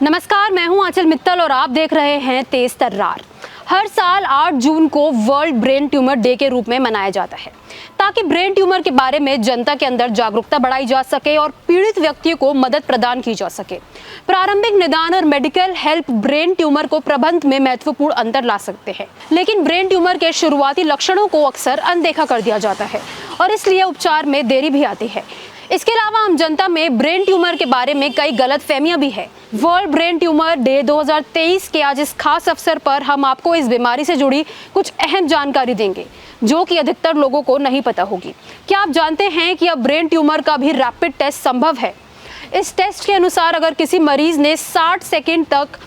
नमस्कार, मैं हूं आंचल मित्तल और आप देख रहे हैं तेज तर्रार। हर साल 8 जून को वर्ल्ड ब्रेन ट्यूमर डे के रूप में मनाया जाता है ताकि ब्रेन ट्यूमर के बारे में जनता के अंदर जागरूकता बढ़ाई जा सके और पीड़ित व्यक्तियों को मदद प्रदान की जा सके। प्रारंभिक निदान और मेडिकल हेल्प ब्रेन ट्यूमर को प्रबंधन में महत्वपूर्ण अंतर ला सकते हैं, लेकिन ब्रेन ट्यूमर के शुरुआती लक्षणों को अक्सर अनदेखा कर दिया जाता है और इसलिए उपचार में देरी भी आती है। इसके अलावा आम जनता में ब्रेन ट्यूमर के बारे में कई गलतफहमियां भी है। वर्ल्ड ब्रेन ट्यूमर डे 2023 के आज इस खास अवसर पर हम आपको इस बीमारी से जुड़ी कुछ अहम जानकारी देंगे जो कि अधिकतर लोगों को नहीं पता होगी। क्या आप जानते हैं कि अब ब्रेन ट्यूमर का भी रैपिड टेस्ट संभव है? इस टेस्ट के अनुसार अगर किसी मरीज ने 60 सेकेंड तक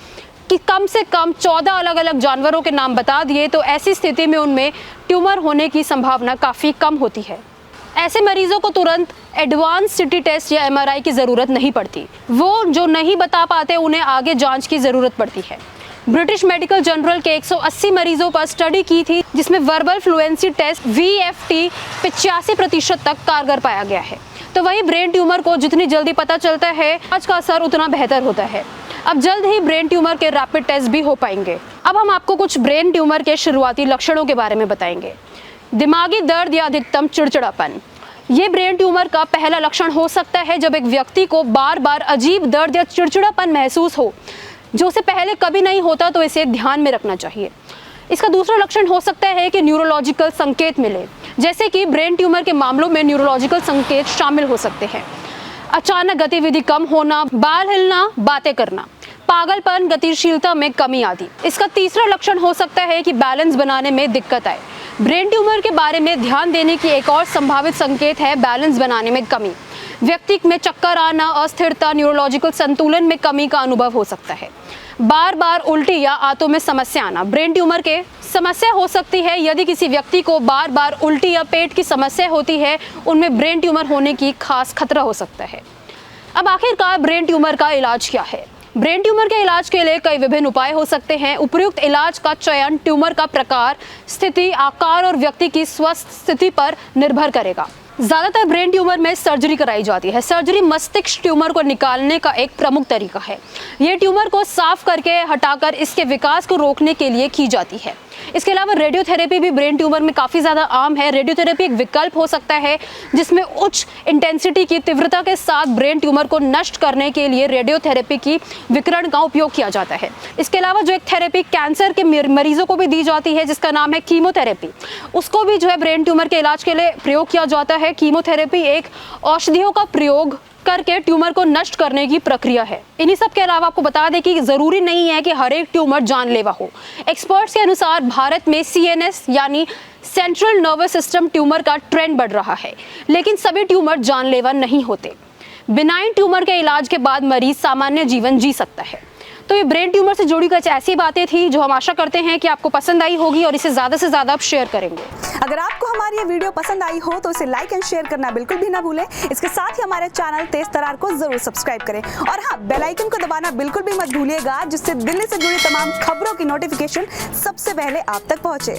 कि कम से कम 14 अलग अलग जानवरों के नाम बता दिए तो ऐसी स्थिति में उनमें ट्यूमर होने की संभावना काफ़ी कम होती है। ऐसे मरीजों को तुरंत एडवांस सिटी टेस्ट या एमआरआई की ज़रूरत नहीं पड़ती। वो जो नहीं बता पाते उन्हें आगे जांच की ज़रूरत पड़ती है। ब्रिटिश मेडिकल जर्नल के 180 मरीजों पर स्टडी की थी जिसमें वर्बल फ्लुएंसी टेस्ट VFT 85% तक कारगर पाया गया है। तो वहीं ब्रेन ट्यूमर को जितनी जल्दी पता चलता है आज का असर उतना बेहतर होता है। अब जल्द ही ब्रेन ट्यूमर के रैपिड टेस्ट भी हो पाएंगे। अब हम आपको कुछ ब्रेन ट्यूमर के शुरुआती लक्षणों के बारे में बताएंगे। दिमागी दर्द या अधिकतम चिड़चिड़ापन, ये ब्रेन ट्यूमर का पहला लक्षण हो सकता है जब एक व्यक्ति को बार बार अजीब दर्द या चिड़चिड़ापन महसूस हो जो उसे पहले कभी नहीं होता, तो इसे ध्यान में रखना चाहिए। इसका दूसरा लक्षण हो सकता है कि न्यूरोलॉजिकल संकेत मिले, जैसे कि ब्रेन ट्यूमर के मामलों में न्यूरोलॉजिकल संकेत शामिल हो सकते हैं। अचानक गतिविधि कम होना, बाल हिलना, बातें करना, पागलपन, गतिशीलता में कमी आदि। इसका तीसरा लक्षण हो सकता है कि बैलेंस बनाने में दिक्कत आए। ब्रेन ट्यूमर के बारे में ध्यान देने की एक और संभावित संकेत है बैलेंस बनाने में कमी। व्यक्ति में चक्कर आना, अस्थिरता, न्यूरोलॉजिकल संतुलन में कमी का अनुभव हो सकता है। बार बार उल्टी या आंतों में समस्या आना ब्रेन ट्यूमर के समस्या हो सकती है। यदि किसी व्यक्ति को बार बार उल्टी या पेट की समस्या होती है, उनमें ब्रेन ट्यूमर होने की खास खतरा हो सकता है। अब आखिरकार ब्रेन ट्यूमर का इलाज क्या है? ब्रेन ट्यूमर के इलाज के लिए कई विभिन्न उपाय हो सकते हैं। उपयुक्त इलाज का चयन ट्यूमर का प्रकार, स्थिति, आकार और व्यक्ति की स्वस्थ स्थिति पर निर्भर करेगा। ज़्यादातर ब्रेन ट्यूमर में सर्जरी कराई जाती है। सर्जरी मस्तिष्क ट्यूमर को निकालने का एक प्रमुख तरीका है। ये ट्यूमर को साफ करके हटाकर इसके विकास को रोकने के लिए की जाती है। इसके अलावा रेडियोथेरेपी भी ब्रेन ट्यूमर में काफ़ी ज़्यादा आम है। रेडियोथेरेपी एक विकल्प हो सकता है जिसमें उच्च इंटेंसिटी की तीव्रता के साथ ब्रेन ट्यूमर को नष्ट करने के लिए रेडियोथेरेपी की विकिरण का उपयोग किया जाता है। इसके अलावा जो एक थेरेपी कैंसर के मरीजों को भी दी जाती है जिसका नाम है कीमोथेरेपी, उसको भी जो है ब्रेन ट्यूमर के इलाज के लिए प्रयोग किया जाता है। कीमोथेरेपी एक औषधियों का प्रयोग करके ट्यूमर को नष्ट करने की प्रक्रिया है। इन्हीं सब के अलावा आपको बता दें कि जरूरी नहीं है कि हर एक ट्यूमर जानलेवा हो। एक्सपर्ट्स के अनुसार भारत में CNS यानी सेंट्रल नर्वस सिस्टम ट्यूमर का ट्रेंड बढ़ रहा है, लेकिन सभी ट्यूमर जानलेवा नहीं होते। बिनाइन ट्यूमर के इलाज के बाद मरीज सामान्य जीवन जी सकता है। तो ये ब्रेन ट्यूमर से जुड़ी कुछ ऐसी बातें थी जो हम आशा करते हैं कि आपको पसंद आई होगी और इसे ज़्यादा से ज़्यादा आप शेयर करेंगे। अगर आपको हमारी ये वीडियो पसंद आई हो तो इसे लाइक एंड शेयर करना बिल्कुल भी ना भूलें। इसके साथ ही हमारे चैनल तेज तरार को जरूर सब्सक्राइब करें और हाँ, बेल आइकन को दबाना बिल्कुल भी मत भूलिएगा, जिससे दिल्ली से जुड़ी तमाम खबरों की नोटिफिकेशन सबसे पहले आप तक पहुंचे।